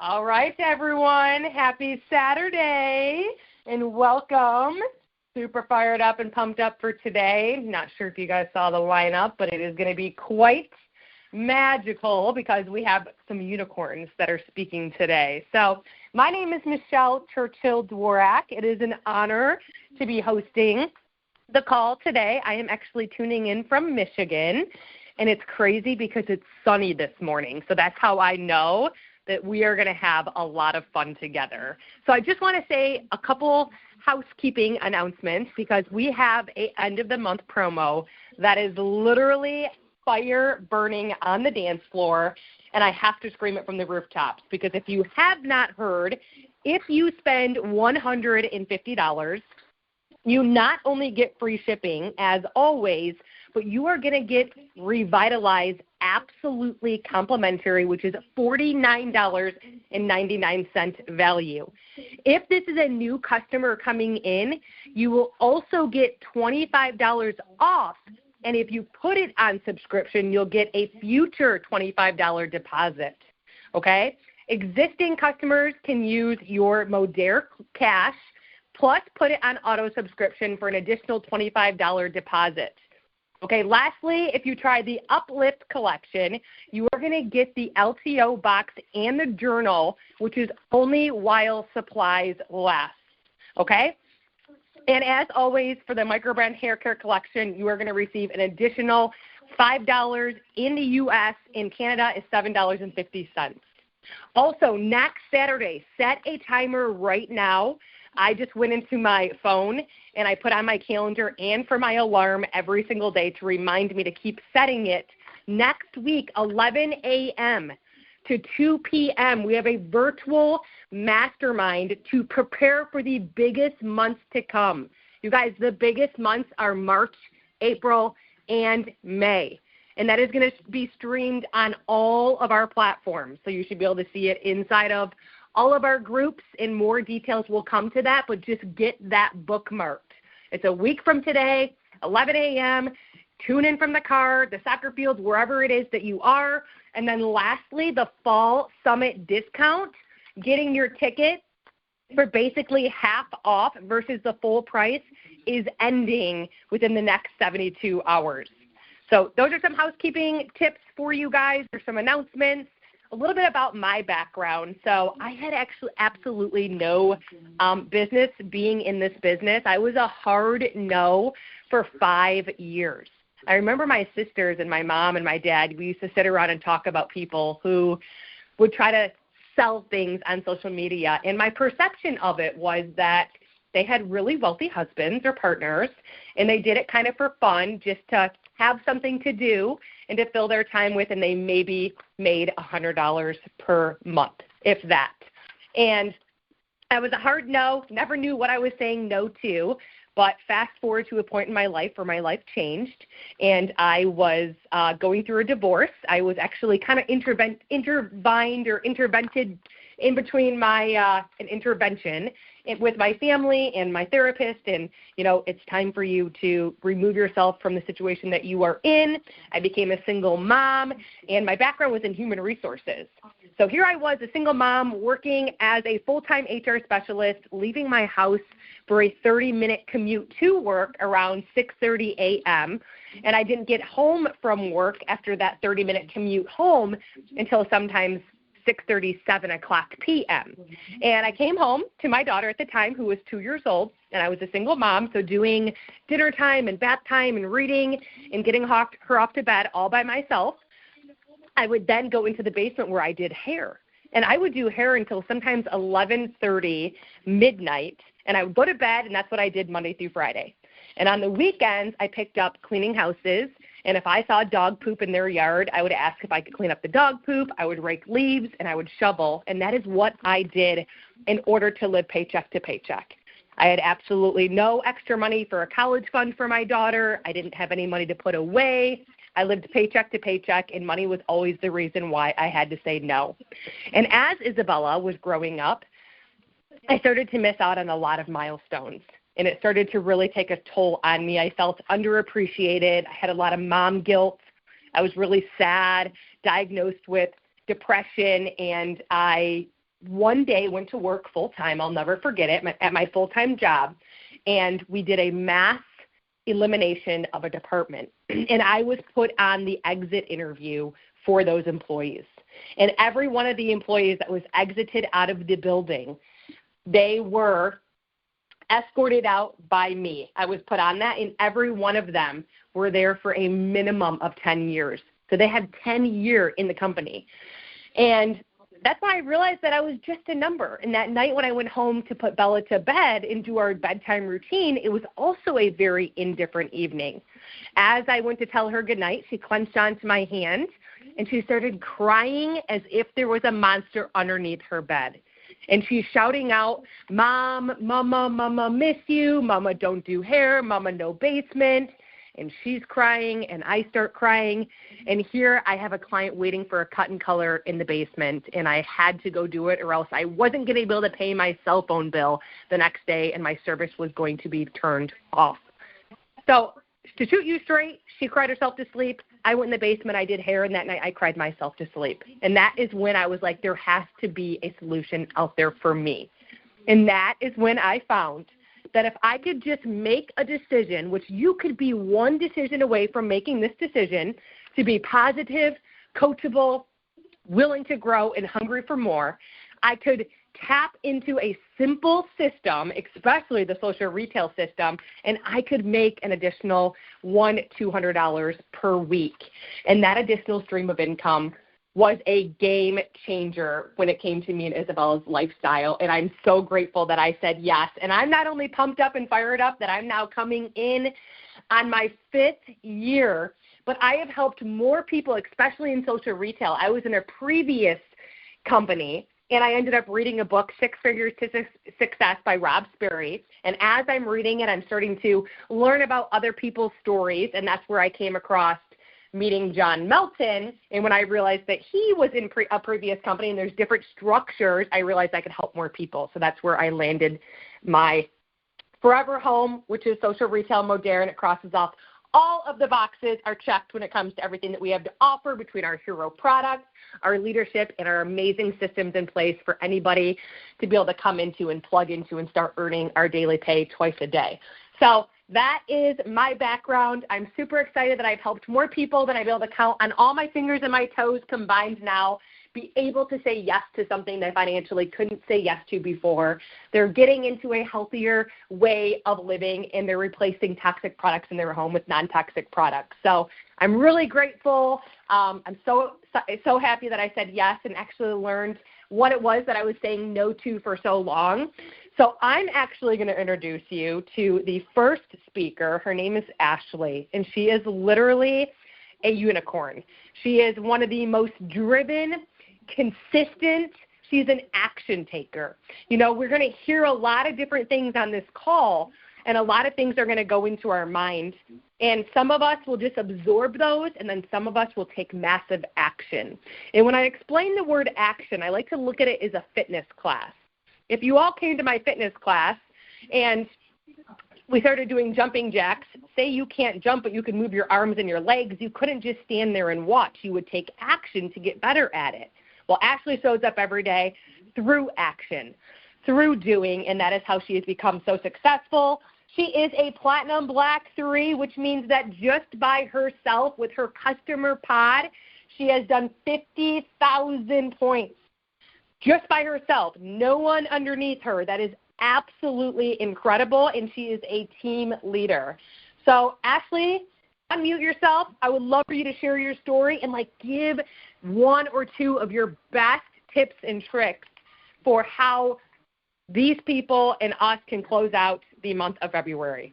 All right, everyone. Happy Saturday and welcome. Super fired up and pumped up for today. Not sure if you guys saw the lineup, but it is going to be quite magical because we have some unicorns that are speaking today. So my name is Michelle Churchill Dworack. It is an honor to be hosting the call today. I am actually tuning in from Michigan, and it's crazy because it's sunny this morning. So that's how I know that we are going to have a lot of fun together. So I just want to say a couple housekeeping announcements because we have an end-of-the-month promo that is literally fire burning on the dance floor, and I have to scream it from the rooftops because if you have not heard, if you spend $150, you not only get free shipping, as always, but you are going to get Revitalize absolutely complimentary, which is $49.99 value. If this is a new customer coming in, you will also get $25 off, and if you put it on subscription, you'll get a future $25 deposit, okay? Existing customers can use your Modere cash plus put it on auto subscription for an additional $25 deposit. Okay, lastly, if you try the Uplift collection, you are going to get the LTO box and the journal, which is only while supplies last. Okay? And as always, for the microbrand hair care collection, you are going to receive an additional $5 in the U.S. In Canada is $7.50. Also, next Saturday, set a timer right now. I just went into my phone and I put on my calendar and for my alarm every single day to remind me to keep setting it. Next week, 11 a.m. to 2 p.m., we have a virtual mastermind to prepare for the biggest months to come. You guys, the biggest months are March, April, and May. And that is going to be streamed on all of our platforms. So you should be able to see it inside of all of our groups, and more details will come to that, but just get that bookmarked. It's a week from today, 11 a.m. Tune in from the car, the soccer field, wherever it is that you are. And then lastly, the Fall Summit discount, getting your ticket for basically half off versus the full price is ending within the next 72 hours. So those are some housekeeping tips for you guys. There's some announcements. A little bit about my background. So I had actually absolutely no business being in this business. I was a hard no for 5 years. I remember my sisters and my mom and my dad, we used to sit around and talk about people who would try to sell things on social media. And my perception of it was that they had really wealthy husbands or partners, and they did it kind of for fun, just to have something to do and to fill their time with, and they maybe made $100 per month, if that. And I was a hard no, never knew what I was saying no to, but fast forward to a point in my life where my life changed, and I was going through a divorce. I was actually kind of intervented in between my an intervention with my family and my therapist, and, you know, it's time for you to remove yourself from the situation that you are in. I became a single mom, and my background was in human resources. So here I was, a single mom, working as a full-time HR specialist, leaving my house for a 30-minute commute to work around 6:30 a.m., and I didn't get home from work after that 30-minute commute home until sometimes 6:30, 7 o'clock p.m. And I came home to my daughter at the time, who was 2 years old, and I was a single mom, so doing dinner time and bath time and reading and getting her off to bed all by myself. I would then go into the basement where I did hair. And I would do hair until sometimes 11:30, midnight, and I would go to bed, and that's what I did Monday through Friday. And on the weekends, I picked up cleaning houses, and if I saw dog poop in their yard, I would ask if I could clean up the dog poop. I would rake leaves, and I would shovel, and that is what I did in order to live paycheck to paycheck. I had absolutely no extra money for a college fund for my daughter. I didn't have any money to put away. I lived paycheck to paycheck, and money was always the reason why I had to say no. And as Isabella was growing up, I started to miss out on a lot of milestones. And it started to really take a toll on me. I felt underappreciated. I had a lot of mom guilt. I was really sad, diagnosed with depression, and I one day went to work full-time. I'll never forget it, at my full-time job, and we did a mass elimination of a department. And I was put on the exit interview for those employees. And every one of the employees that was exited out of the building, they were escorted out by me. I was put on that, and every one of them were there for a minimum of 10 years. So they had 10 years in the company. And that's when I realized that I was just a number. And that night when I went home to put Bella to bed and do our bedtime routine, it was also a very indifferent evening. As I went to tell her goodnight, she clenched onto my hand, and she started crying as if there was a monster underneath her bed. And she's shouting out, "Mom, Mama, miss you. Mama, don't do hair. Mama, no basement." And she's crying, and I start crying. And here I have a client waiting for a cut and color in the basement, and I had to go do it, or else I wasn't going to be able to pay my cell phone bill the next day, and my service was going to be turned off. So to shoot you straight, she cried herself to sleep. I went in the basement. I did hair, and that night I cried myself to sleep. And that is when I was like, there has to be a solution out there for me. And that is when I found that if I could just make a decision, which you could be one decision away from making this decision to be positive, coachable, willing to grow, and hungry for more, I could tap into a simple system, especially the social retail system, and I could make an additional $100-200 per week. And that additional stream of income was a game changer when it came to me and Isabella's lifestyle. And I'm so grateful that I said yes. And I'm not only pumped up and fired up that I'm now coming in on my 5th year, but I have helped more people, especially in social retail. I was in a previous company, and I ended up reading a book, 6 Figures to Success by Rob Sperry. And as I'm reading it, I'm starting to learn about other people's stories, and that's where I came across meeting John Melton. And when I realized that he was in a previous company and there's different structures, I realized I could help more people. So that's where I landed my forever home, which is social retail modern. It crosses off all of the boxes are checked when it comes to everything that we have to offer between our hero products, our leadership, and our amazing systems in place for anybody to be able to come into and plug into and start earning our daily pay twice a day. So that is my background. I'm super excited that I've helped more people than I've been able to count on all my fingers and my toes combined now, be able to say yes to something they financially couldn't say yes to before. They're getting into a healthier way of living, and they're replacing toxic products in their home with non-toxic products. So I'm really grateful. I'm so happy that I said yes and actually learned what it was that I was saying no to for so long. So I'm actually going to introduce you to the first speaker. Her name is Ashley, and she is literally a unicorn. She is one of the most driven, consistent. She's an action taker. You know, we're going to hear a lot of different things on this call, and a lot of things are going to go into our mind. And some of us will just absorb those, and then some of us will take massive action. And when I explain the word action, I like to look at it as a fitness class. If you all came to my fitness class and we started doing jumping jacks, say you can't jump, but you can move your arms and your legs, you couldn't just stand there and watch. You would take action to get better at it. Well, Ashley shows up every day through action, through doing, and that is how she has become so successful. She is a Platinum Black 3, which means that just by herself with her customer pod, she has done 50,000 points. Just by herself, no one underneath her. That is absolutely incredible, and she is a team leader. So, Ashley, unmute yourself. I would love for you to share your story and, give 1 or 2 of your best tips and tricks for how these people and us can close out the month of February.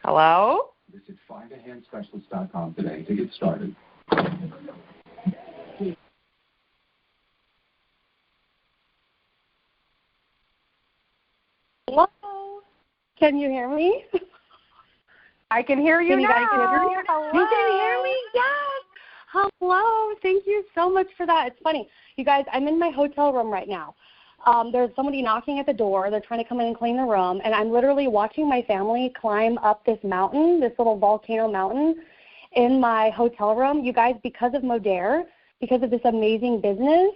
Hello? Visit findahandspecialist.com today to get started. Hello? Can you hear me? I can hear you now. You guys hear me? Hello. You can hear me? Yes. Hello. Thank you so much for that. It's funny. You guys, I'm in my hotel room right now. There's somebody knocking at the door. They're trying to come in and clean the room, and I'm literally watching my family climb up this mountain, this little volcano mountain, in my hotel room. You guys, because of Modere, because of this amazing business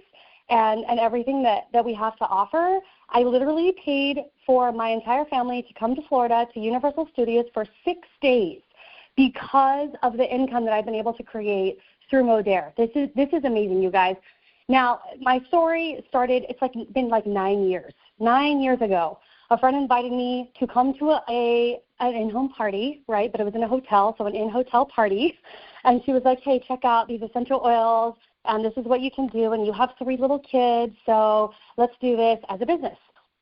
and everything that we have to offer, I literally paid for my entire family to come to Florida to Universal Studios for 6 days because of the income that I've been able to create through Modere. This is amazing, you guys. Now, my story started, been 9 years. 9 years ago, a friend invited me to come to an in-home party, right? But it was in a hotel, so an in-hotel party. And she was like, hey, check out these essential oils, and this is what you can do, and you have 3 little kids, so let's do this as a business.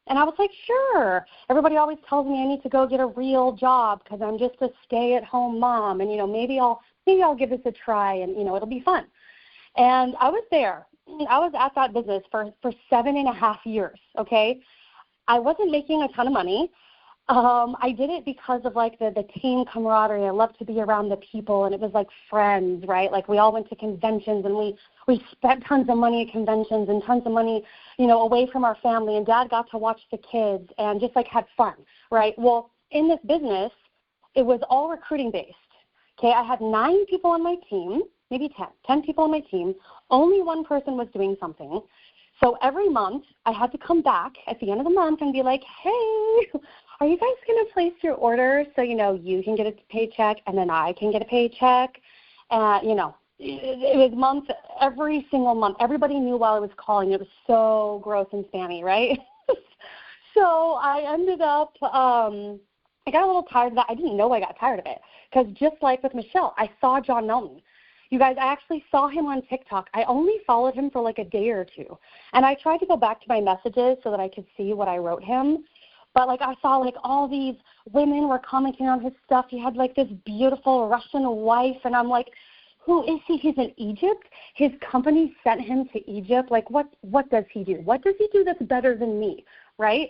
And I was like, sure. Everybody always tells me I need to go get a real job because I'm just a stay-at-home mom, and, maybe I'll give this a try, and, it'll be fun. And I was there. I was at that business for 7.5 years, okay? I wasn't making a ton of money. I did it because of, the team camaraderie. I love to be around the people, and it was like friends, right? We all went to conventions, and we spent tons of money at conventions and tons of money, away from our family, and Dad got to watch the kids and just, had fun, right? Well, in this business, it was all recruiting-based, okay? I had 9 people on my team, maybe 10 people on my team. Only one person was doing something. So every month, I had to come back at the end of the month and be like, hey, are you guys going to place your order so, you can get a paycheck and then I can get a paycheck? It was every single month. Everybody knew while I was calling. It was so gross and spammy, right? So I ended up, I got a little tired of that. I didn't know I got tired of it because just like with Michelle, I saw John Melton. You guys, I actually saw him on TikTok. I only followed him for a day or two. And I tried to go back to my messages so that I could see what I wrote him. But, I saw, all these women were commenting on his stuff. He had, this beautiful Russian wife. And I'm like, who is he? He's in Egypt? His company sent him to Egypt. What does he do? What does he do that's better than me, right?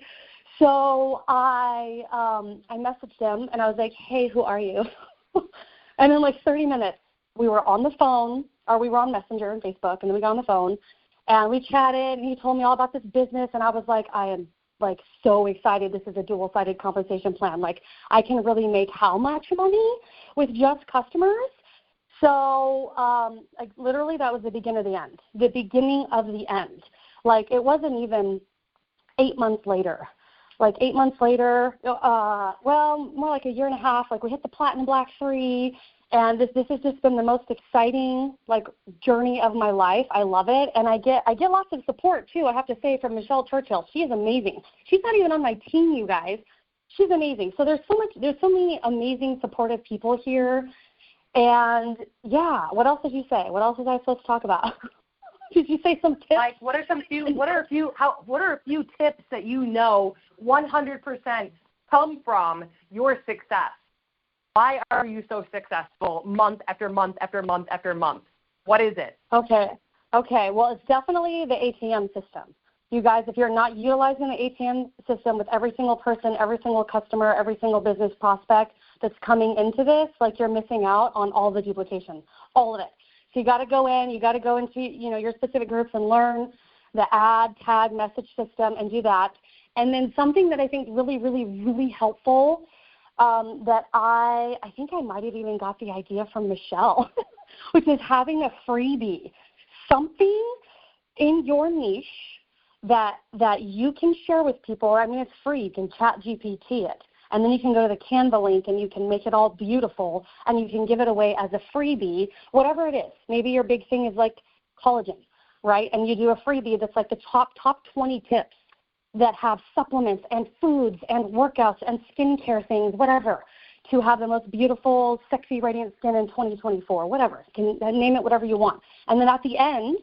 So I messaged him, and I was like, hey, who are you? And in, 30 minutes, we were on the phone, or we were on Messenger and Facebook, and then we got on the phone, and we chatted, and he told me all about this business, and I was like, I am, so excited. This is a dual-sided compensation plan. I can really make how much money with just customers? So, literally, that was the beginning of the end. The beginning of the end. It wasn't even 8 months later. 8 months later, more like a year and a half, we hit the Platinum Black 3, and this has just been the most exciting, journey of my life. I love it, and I get lots of support, too, I have to say, from Michelle Churchill. She is amazing. She's not even on my team, you guys. She's amazing. So there's so many amazing, supportive people here, and, yeah, what else did you say? What else was I supposed to talk about? Did you say some tips? What are a few tips that 100% come from your success? Why are you so successful month after month after month after month? What is it? Okay. Well, it's definitely the ATM system. You guys, if you're not utilizing the ATM system with every single person, every single customer, every single business prospect that's coming into this, you're missing out on all the duplication, all of it. So you got to go into, your specific groups and learn the ad, tag, message system and do that. And then something that I think really, really, really helpful that I think I might have even got the idea from Michelle, which is having a freebie, something in your niche that you can share with people. I mean, it's free. You can chat GPT it. And then you can go to the Canva link and you can make it all beautiful and you can give it away as a freebie, whatever it is. Maybe your big thing is collagen, right? And you do a freebie that's the top 20 tips that have supplements and foods and workouts and skincare things, whatever, to have the most beautiful, sexy, radiant skin in 2024, whatever. You can name it whatever you want. And then at the end,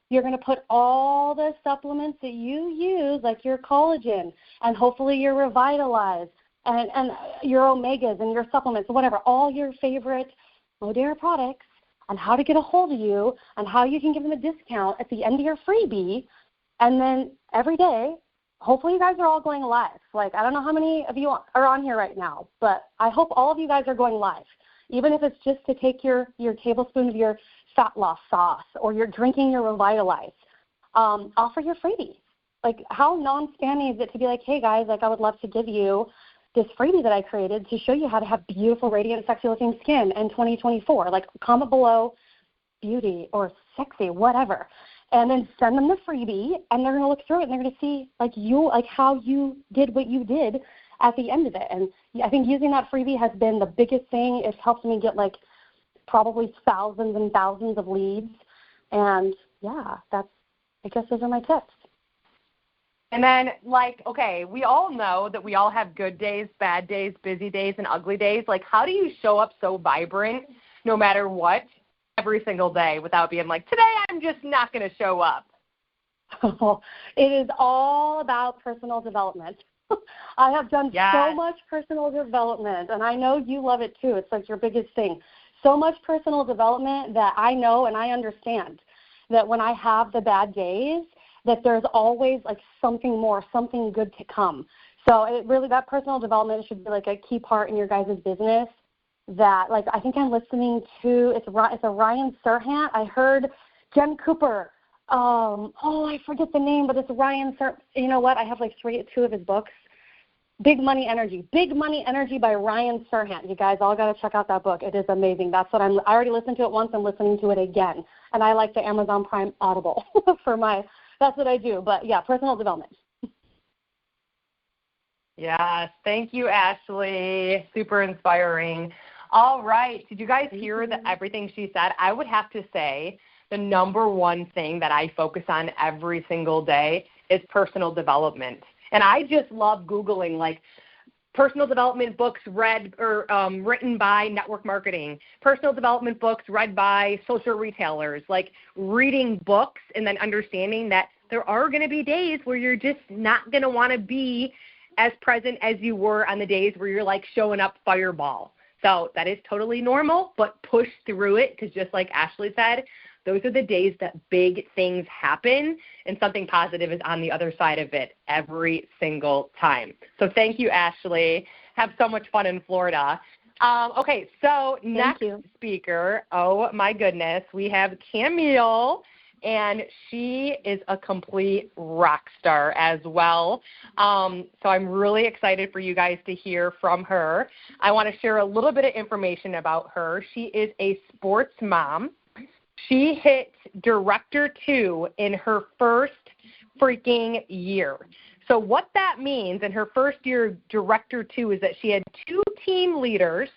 you're going to put all the supplements that you use, like your collagen, and hopefully your Revitalize, and your omegas and your supplements, whatever, all your favorite Modere products, and how to get a hold of you, and how you can give them a discount at the end of your freebie. And then every day, hopefully you guys are all going live. I don't know how many of you are on here right now, but I hope all of you guys are going live, even if it's just to take your tablespoon of your fat loss sauce or you're drinking your Revitalize. Offer your freebie. like, how non-spammy is it to be like, hey, guys, like, I would love to give you this freebie that I created to show you how to have beautiful, radiant, sexy-looking skin in 2024. Like, comment below beauty or sexy, whatever, and then send them the freebie, and they're going to look through it, and they're going to see, like, how you did what you did at the end of it. And I think using that freebie has been the biggest thing. It's helped me get, like, probably thousands and thousands of leads. And, yeah, I guess those are my tips. And then, like, okay, we all know that we all have good days, bad days, busy days, and ugly days. Like, how do you show up so vibrant no matter what every single day without being like, today I'm just not going to show up? It is all about personal development. I have done so much personal development, and I know you love it too. It's like your biggest thing. So much personal development that I know and I understand that when I have the bad days, that there's always like something more, something good to come. So it really, that personal development should be like a key part in your guys' business. That, like, I think I'm listening to, it's a Ryan Serhant. I heard Jen Cooper. I forget the name, but it's Ryan Serhant. You know what? I have like two of his books. Big Money Energy by Ryan Serhant. You guys all got to check out that book. It is amazing. That's what I already listened to it once. I'm listening to it again. And I like the Amazon Prime Audible that's what I do. But yeah, personal development. Yes. Thank you, Ashley. Super inspiring. All right. Did you guys hear everything she said? I would have to say the number one thing that I focus on every single day is personal development. And I just love Googling, like, personal development books read or written by network marketing, personal development books read by social retailers, like reading books and then understanding that there are going to be days where you're just not going to want to be as present as you were on the days where you're like showing up fireball. So that is totally normal, but push through it, because just like Ashley said, those are the days that big things happen and something positive is on the other side of it every single time. So thank you, Ashley. Have so much fun in Florida. Okay, so next speaker, oh my goodness, we have Camille, and she is a complete rock star as well. So I'm really excited for you guys to hear from her. I want to share a little bit of information about her. She is a sports mom. She hit Director 2 in her first freaking year. So what that means in her first year Director 2 is that she had 2 team leaders,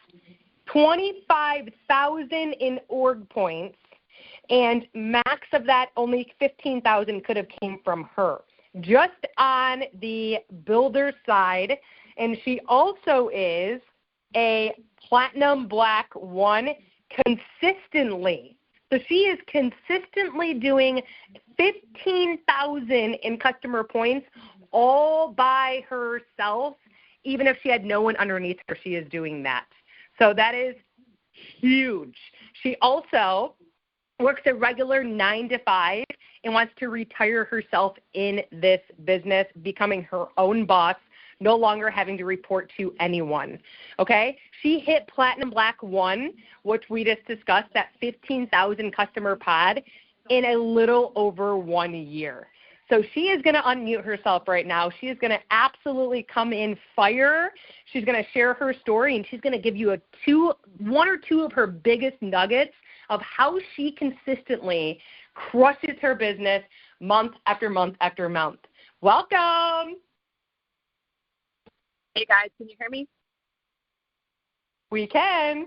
25,000 in org points, and max of that, only 15,000 could have came from her, just on the builder side. And she also is a Platinum Black 1 consistently. So she is consistently doing 15,000 in customer points all by herself, even if she had no one underneath her, she is doing that. So that is huge. She also works a regular 9 to 5 and wants to retire herself in this business, becoming her own boss, no longer having to report to anyone, okay? She hit Platinum Black 1, which we just discussed, that 15,000 customer pod, in a little over 1 year. So she is going to unmute herself right now. She is going to absolutely come in fire. She's going to share her story, and she's going to give you one or two of her biggest nuggets of how she consistently crushes her business month after month after month. Welcome. Hey, guys, can you hear me? We can.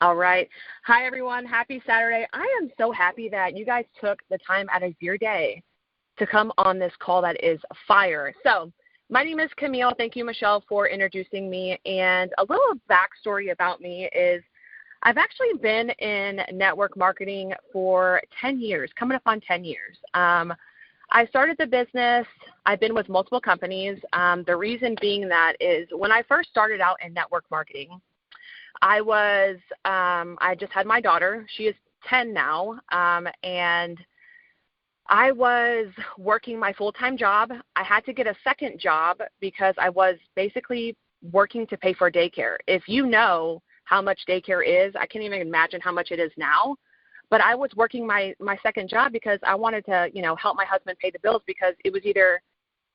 All right. Hi, everyone. Happy Saturday. I am so happy that you guys took the time out of your day to come on this call that is fire. So my name is Camille. Thank you, Michelle, for introducing me. And a little backstory about me is I've actually been in network marketing for 10 years, coming up on 10 years. I started the business. I've been with multiple companies. The reason being that is when I first started out in network marketing, I just had my daughter. She is 10 now, and I was working my full-time job. I had to get a second job because I was basically working to pay for daycare. If you know how much daycare is, I can't even imagine how much it is now. But I was working my second job because I wanted to, help my husband pay the bills, because it was either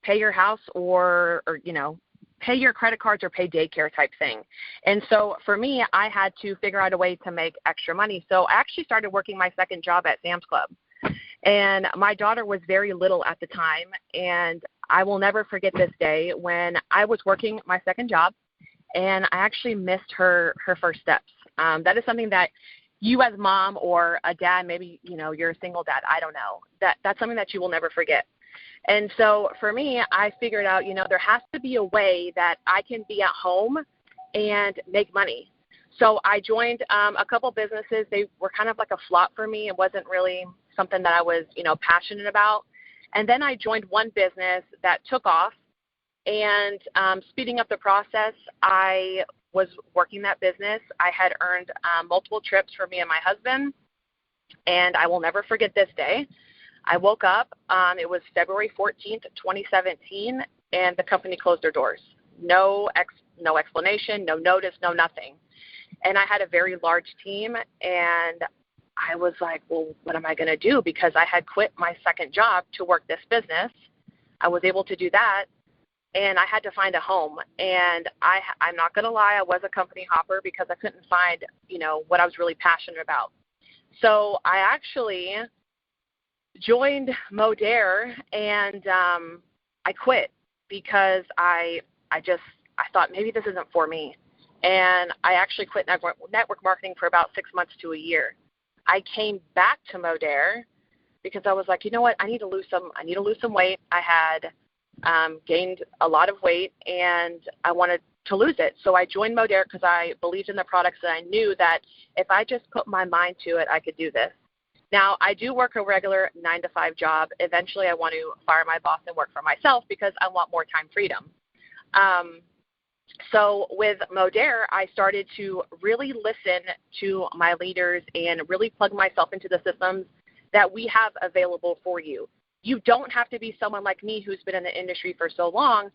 pay your house or pay your credit cards or pay daycare type thing. And so for me, I had to figure out a way to make extra money. So I actually started working my second job at Sam's Club. And my daughter was very little at the time. And I will never forget this day when I was working my second job and I actually missed her first steps. That is something that you as mom or a dad, maybe, you're a single dad, I don't know, that's something that you will never forget. And so for me, I figured out, there has to be a way that I can be at home and make money. So I joined a couple businesses. They were kind of like a flop for me. It wasn't really something that I was, passionate about. And then I joined one business that took off. And speeding up the process, I was working that business. I had earned multiple trips for me and my husband. And I will never forget this day. I woke up, it was February 14th, 2017, and the company closed their doors. No explanation, no notice, no nothing. And I had a very large team, and I was like, well, what am I going to do? Because I had quit my second job to work this business. I was able to do that, and I had to find a home. And I'm not going to lie, I was a company hopper because I couldn't find, what I was really passionate about. So I actually joined Modere, and I quit because I thought maybe this isn't for me. And I actually quit network marketing for about 6 months to a year. I came back to Modere because I was like, you know what, I need to lose some weight. I had gained a lot of weight and I wanted to lose it. So I joined Modere because I believed in the products and I knew that if I just put my mind to it, I could do this. Now, I do work a regular 9-to-5 job. Eventually, I want to fire my boss and work for myself because I want more time freedom. So with Modere, I started to really listen to my leaders and really plug myself into the systems that we have available for you. You don't have to be someone like me who's been in the industry for so long.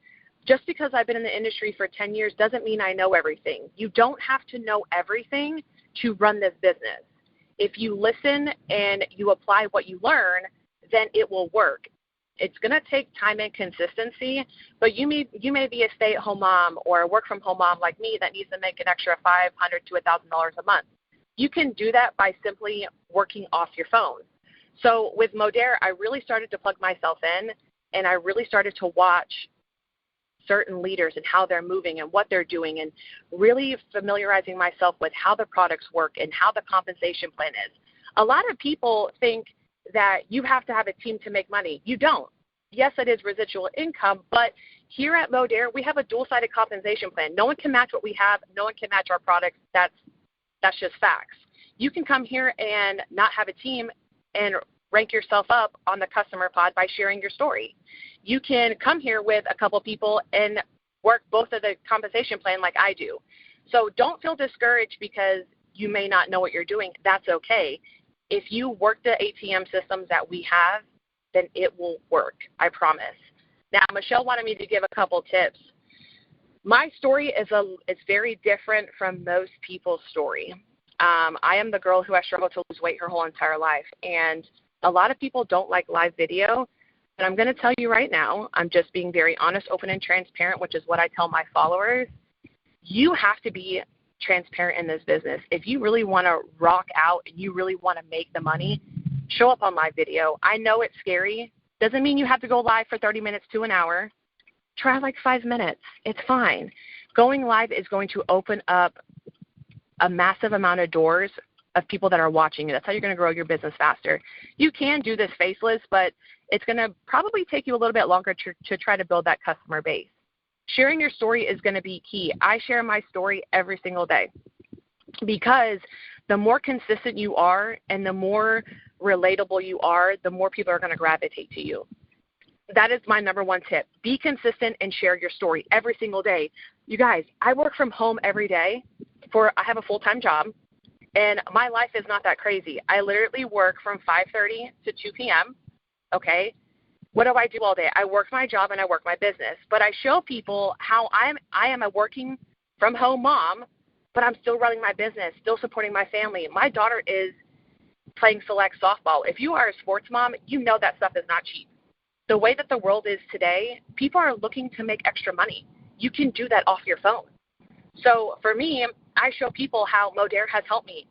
Just because I've been in the industry for 10 years doesn't mean I know everything. You don't have to know everything to run this business. If you listen and you apply what you learn, then it will work. It's going to take time and consistency, but you may be a stay-at-home mom or a work-from-home mom like me that needs to make an extra $500 to $1,000 a month. You can do that by simply working off your phone. So with Modere, I really started to plug myself in, and I really started to watch certain leaders and how they're moving and what they're doing, and really familiarizing myself with how the products work and how the compensation plan is. A lot of people think that you have to have a team to make money. You don't. Yes, it is residual income, but here at Modere, we have a dual-sided compensation plan. No one can match what we have. No one can match our products. That's just facts. You can come here and not have a team and rank yourself up on the customer pod by sharing your story. You can come here with a couple people and work both of the compensation plan like I do. So don't feel discouraged because you may not know what you're doing. That's okay. If you work the ATM systems that we have, then it will work, I promise. Now, Michelle wanted me to give a couple tips. My story is very different from most people's story. I am the girl who has struggled to lose weight her whole entire life, and a lot of people don't like live video, but I'm going to tell you right now, I'm just being very honest, open, and transparent, which is what I tell my followers. You have to be transparent in this business. If you really want to rock out and you really want to make the money, show up on live video. I know it's scary. Doesn't mean you have to go live for 30 minutes to an hour. Try like 5 minutes. It's fine. Going live is going to open up a massive amount of doors of people that are watching you. That's how you're going to grow your business faster. You can do this faceless, but it's going to probably take you a little bit longer to try to build that customer base. Sharing your story is going to be key. I share my story every single day because the more consistent you are and the more relatable you are, the more people are going to gravitate to you. That is my number one tip. Be consistent and share your story every single day. You guys, I work from home every day. I have a full-time job, and my life is not that crazy. I literally work from 5:30 to 2 p.m., okay? What do I do all day? I work my job and I work my business, but I show people how I am a working from home mom, but I'm still running my business, still supporting my family. My daughter is playing select softball. If you are a sports mom, you know that stuff is not cheap. the way that the world is today, people are looking to make extra money. You can do that off your phone. So for me, I show people how Modere has helped me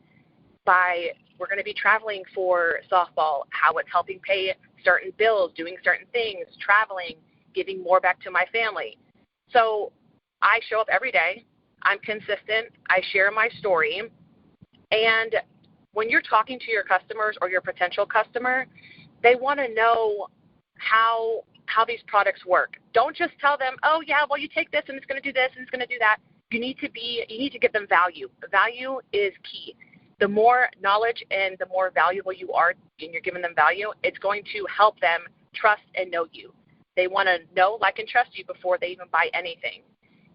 we're going to be traveling for softball, how it's helping pay certain bills, doing certain things, traveling, giving more back to my family. So I show up every day. I'm consistent. I share my story. And when you're talking to your customers or your potential customer, they want to know how these products work. Don't just tell them, oh, yeah, well, you take this and it's going to do this and it's going to do that. You need to give them value. Value is key. The more knowledge and the more valuable you are and you're giving them value, it's going to help them trust and know you. They want to know, like, and trust you before they even buy anything.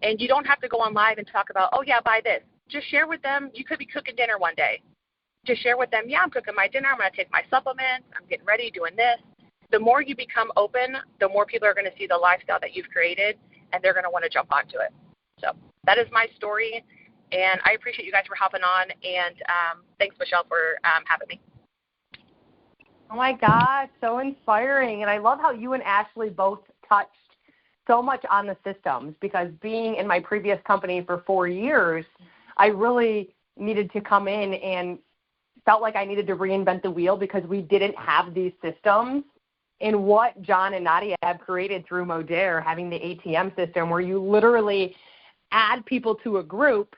And you don't have to go on live and talk about, oh, yeah, buy this. Just share with them. You could be cooking dinner one day. Just share with them, yeah, I'm cooking my dinner. I'm going to take my supplements. I'm getting ready, doing this. The more you become open, the more people are going to see the lifestyle that you've created, and they're going to want to jump onto it. So that is my story. And I appreciate you guys for hopping on, and thanks, Michelle, for having me. Oh, my gosh, so inspiring. And I love how you and Ashley both touched so much on the systems, because being in my previous company for 4 years, I really needed to come in and felt like I needed to reinvent the wheel because we didn't have these systems. And what John and Nadia have created through Modere, having the ATM system where you literally add people to a group,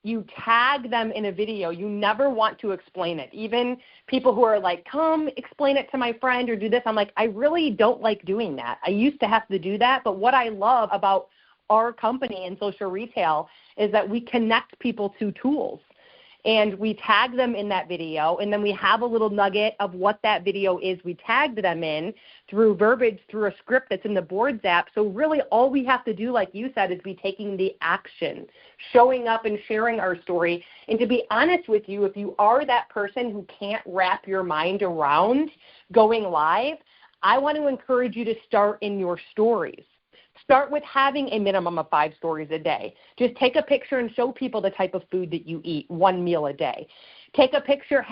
you tag them in a video. You never want to explain it. Even people who are like, come explain it to my friend or do this. I'm like, I really don't like doing that. I used to have to do that. But what I love about our company in social retail is that we connect people to tools. And we tag them in that video, and then we have a little nugget of what that video is we tagged them in through verbiage, through a script that's in the Boards app. So really all we have to do, like you said, is be taking the action, showing up and sharing our story. And to be honest with you, if you are that person who can't wrap your mind around going live, I want to encourage you to start in your stories. Start with having a minimum of 5 stories a day. Just take a picture and show people the type of food that you eat, 1 meal a day. Take a picture,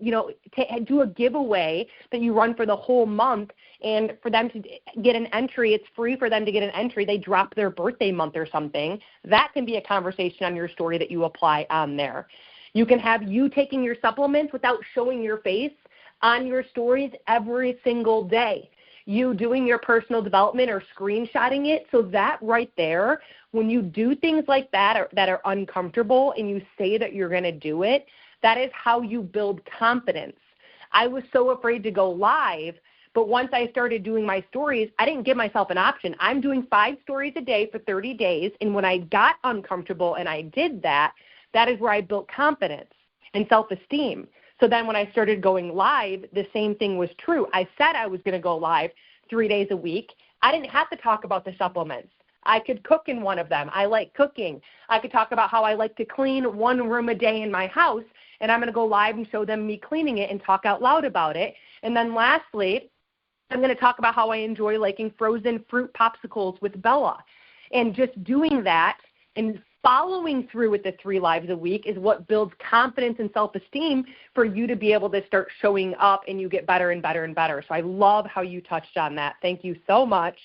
do a giveaway that you run for the whole month, and for them to get an entry, it's free for them to get an entry. They drop their birthday month or something. That can be a conversation on your story that you apply on there. You can have you taking your supplements without showing your face on your stories every single day. You doing your personal development or screenshotting it. So that right there, when you do things like that that are uncomfortable and you say that you're going to do it, that is how you build confidence. I was so afraid to go live, but once I started doing my stories, I didn't give myself an option. I'm doing 5 stories a day for 30 days, and when I got uncomfortable and I did that, that is where I built confidence and self-esteem. So then when I started going live, the same thing was true. I said I was going to go live 3 days a week. I didn't have to talk about the supplements. I could cook in one of them. I like cooking. I could talk about how I like to clean 1 room a day in my house, and I'm going to go live and show them me cleaning it and talk out loud about it. And then lastly, I'm going to talk about how I enjoy liking frozen fruit popsicles with Bella. And just doing that and following through with the 3 lives a week is what builds confidence and self-esteem for you to be able to start showing up, and you get better and better and better. So I love how you touched on that. Thank you so much.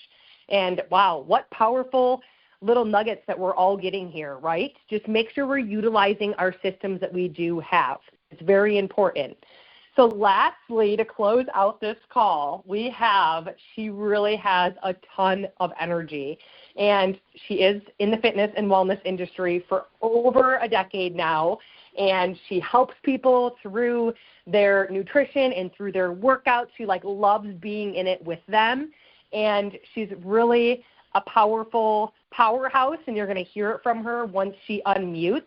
And wow, what powerful little nuggets that we're all getting here, right? Just make sure we're utilizing our systems that we do have. It's very important. So lastly, to close out this call, she really has a ton of energy, and she is in the fitness and wellness industry for over a decade now, and she helps people through their nutrition and through their workouts. She loves being in it with them, and she's really a powerful powerhouse, and you're going to hear it from her once she unmutes.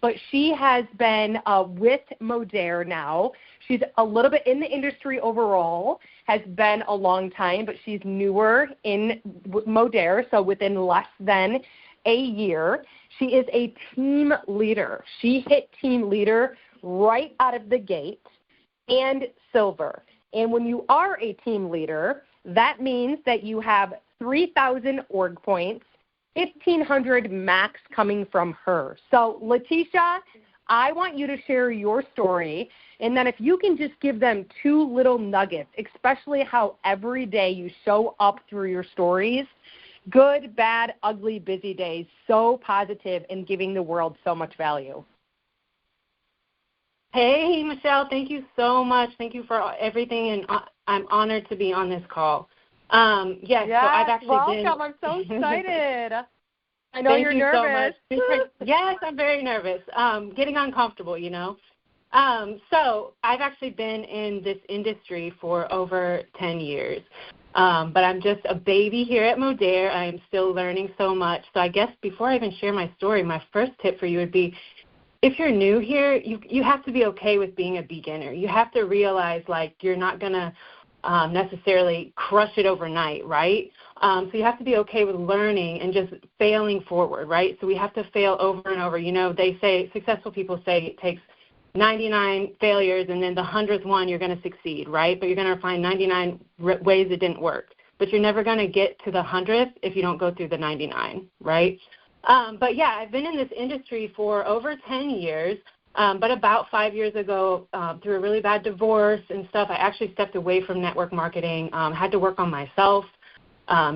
But she has been with Modere now. She's a little bit in the industry overall, has been a long time, but she's newer in Modere, so within less than a year. She is a team leader. She hit team leader right out of the gate and silver. And when you are a team leader, that means that you have 3,000 org points, 1,500 max coming from her. So, LaTisha, I want you to share your story, and then if you can just give them 2 little nuggets, especially how every day you show up through your stories, good, bad, ugly, busy days, so positive and giving the world so much value. Hey, Michelle, thank you so much. Thank you for everything, and I'm honored to be on this call. So I've actually welcome. I'm so excited. I know you're nervous. So much. Yes, I'm very nervous. Getting uncomfortable, you know. So I've actually been in this industry for over 10 years. But I'm just a baby here at Modere. I am still learning so much. So I guess before I even share my story, my first tip for you would be, if you're new here, you have to be okay with being a beginner. You have to realize, like, you're not going to necessarily crush it overnight, right? So you have to be okay with learning and just failing forward, right? So we have to fail over and over. You know, they say, successful people say it takes 99 failures and then the 100th one you're going to succeed, right? But you're going to find 99 ways it didn't work. But you're never going to get to the 100th if you don't go through the 99, right? But yeah, I've been in this industry for over 10 years. But about 5 years ago, through a really bad divorce and stuff, I actually stepped away from network marketing, had to work on myself,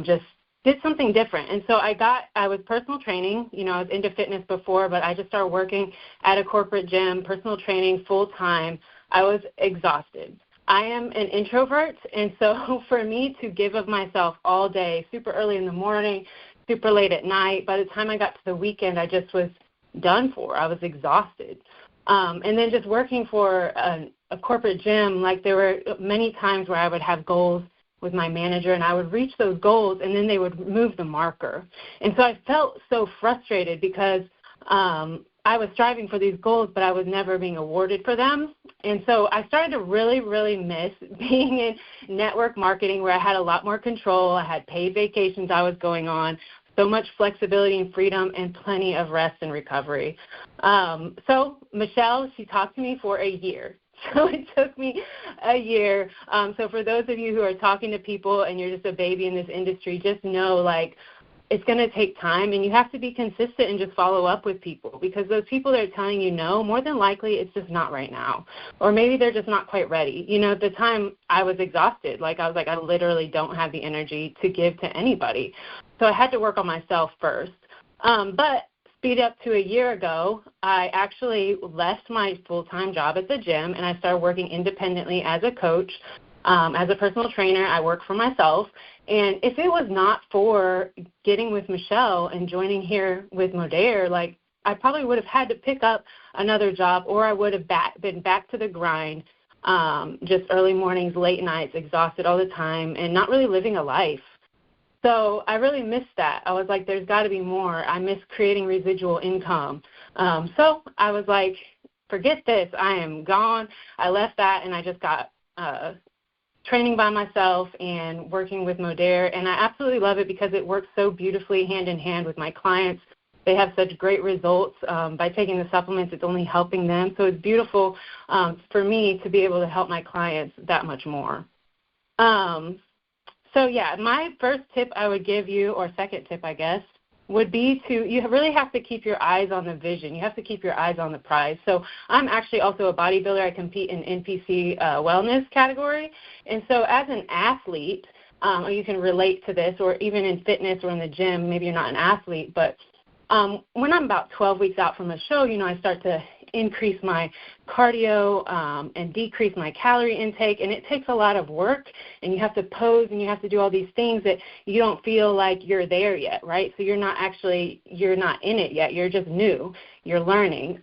just did something different. And so I was personal training. You know, I was into fitness before, but I just started working at a corporate gym, personal training full time. I was exhausted. I am an introvert, and so for me to give of myself all day, super early in the morning, super late at night, by the time I got to the weekend, I just was done for. I was exhausted. And then just working for a corporate gym, like there were many times where I would have goals with my manager, and I would reach those goals, and then they would remove the marker. And so I felt so frustrated because I was striving for these goals, but I was never being awarded for them. And so I started to really, really miss being in network marketing, where I had a lot more control. I had paid vacations I was going on, so much flexibility and freedom, and plenty of rest and recovery. So Michelle, she talked to me for a year. So it took me a year. So for those of you who are talking to people and you're just a baby in this industry, just know, like, it's going to take time, and you have to be consistent and just follow up with people, because those people that are telling you no, more than likely it's just not right now, or maybe they're just not quite ready. You know, at the time I was exhausted. Like, I was like, I literally don't have the energy to give to anybody. So I had to work on myself first. But speed up to a year ago, I actually left my full-time job at the gym, and I started working independently as a coach. As a personal trainer, I work for myself. And if it was not for getting with Michelle and joining here with Modere, like, I probably would have had to pick up another job, or I would have been back to the grind, just early mornings, late nights, exhausted all the time, and not really living a life. So I really missed that. I was like, there's got to be more. I miss creating residual income. So I was like, forget this. I am gone. I left that, and I just got training by myself and working with Modere, and I absolutely love it because it works so beautifully hand in hand with my clients. They have such great results. By taking the supplements, it's only helping them. So it's beautiful for me to be able to help my clients that much more. So, yeah, my first tip I would give you, or second tip, I guess, would be you really have to keep your eyes on the vision. You have to keep your eyes on the prize. So I'm actually also a bodybuilder. I compete in NPC wellness category. And so as an athlete, you can relate to this, or even in fitness or in the gym, maybe you're not an athlete, but when I'm about 12 weeks out from a show, you know, I start to increase my cardio and decrease my calorie intake, and it takes a lot of work, and you have to pose and you have to do all these things that you don't feel like you're there yet, right? So you're not in it yet. You're just new. You're learning.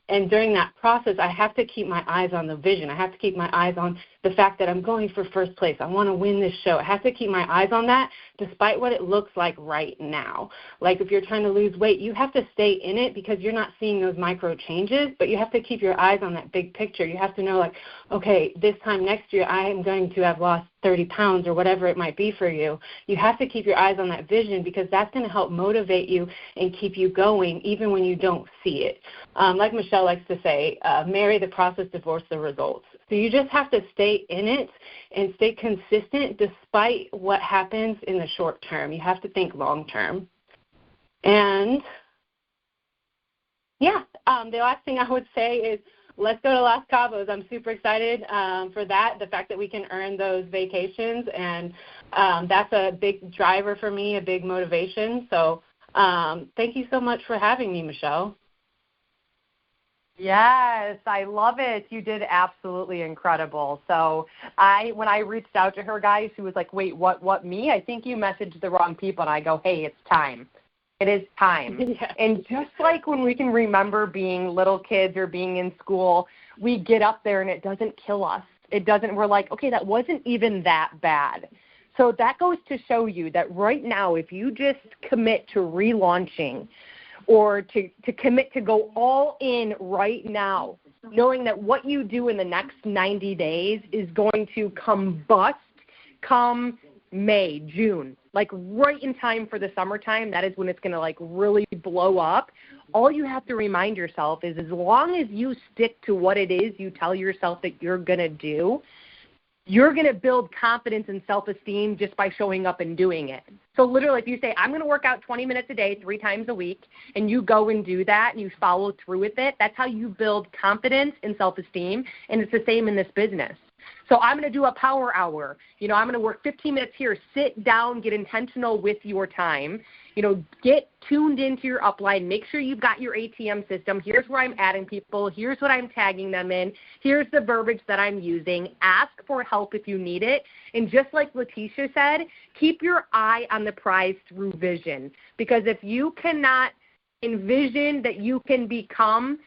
And during that process, I have to keep my eyes on the vision. I have to keep my eyes on the fact that I'm going for first place. I want to win this show. I have to keep my eyes on that despite what it looks like right now. Like if you're trying to lose weight, you have to stay in it because you're not seeing those micro changes, but you have to keep your eyes on that big picture. You have to know, like, okay, this time next year I am going to have lost 30 pounds or whatever it might be for you. You have to keep your eyes on that vision because that's going to help motivate you and keep you going even when you don't see it. Like Michelle likes to say, marry the process, divorce the results. So you just have to stay in it and stay consistent despite what happens in the short term. You have to think long term. And, yeah, the last thing I would say is let's go to Los Cabos. I'm super excited for that, the fact that we can earn those vacations, and that's a big driver for me, a big motivation. So thank you so much for having me, Michelle. Yes, I love it. You did absolutely incredible. So when I reached out to her, guys, she was like, wait, what, me? I think you messaged the wrong people. And I go, hey, it's time. It is time. Yeah. And just like when we can remember being little kids or being in school, we get up there and it doesn't kill us. We're like, okay, that wasn't even that bad. So that goes to show you that right now, if you just commit to relaunching or to commit to go all in right now, knowing that what you do in the next 90 days is going to combust come May, June, like right in time for the summertime. That is when it's going to like really blow up. All you have to remind yourself is as long as you stick to what it is you tell yourself that you're going to do, you're going to build confidence and self-esteem just by showing up and doing it. So literally, if you say, I'm going to work out 20 minutes a day, 3 times a week, and you go and do that and you follow through with it, that's how you build confidence and self-esteem, and it's the same in this business. So I'm going to do a power hour. I'm going to work 15 minutes here. Sit down, get intentional with your time. Get tuned into your upline. Make sure you've got your ATM system. Here's where I'm adding people. Here's what I'm tagging them in. Here's the verbiage that I'm using. Ask for help if you need it. And just like LaTisha said, keep your eye on the prize through vision. Because if you cannot envision that you can become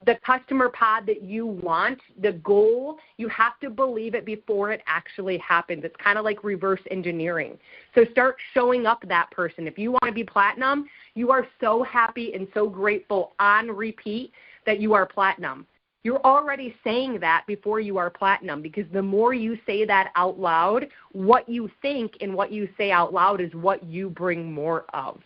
the customer pod that you want, the goal, you have to believe it before it actually happens. It's kind of like reverse engineering. So start showing up that person. If you want to be platinum, you are so happy and so grateful on repeat that you are platinum. You're already saying that before you are platinum, because the more you say that out loud, what you think and what you say out loud is what you bring more of.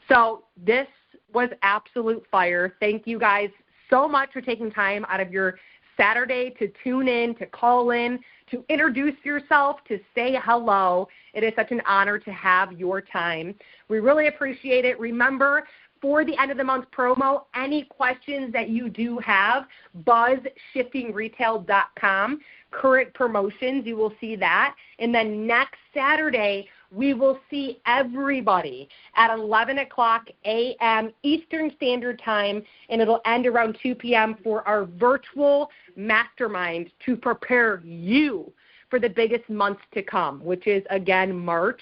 So this was absolute fire. Thank you guys so much for taking time out of your Saturday to tune in, to call in, to introduce yourself, to say hello. It is such an honor to have your time. We really appreciate it. Remember, for the end of the month promo, any questions that you do have, buzzshiftingretail.com, current promotions, you will see that. And then next Saturday, we will see everybody at 11 o'clock a.m. Eastern Standard Time, and it'll end around 2 p.m. for our virtual mastermind to prepare you for the biggest months to come, which is, again, March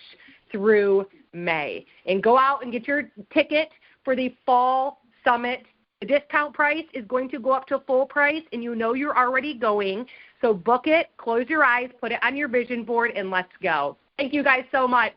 through May. And go out and get your ticket for the Fall Summit. The discount price is going to go up to full price, and you know you're already going. So book it, close your eyes, put it on your vision board, and let's go. Thank you guys so much.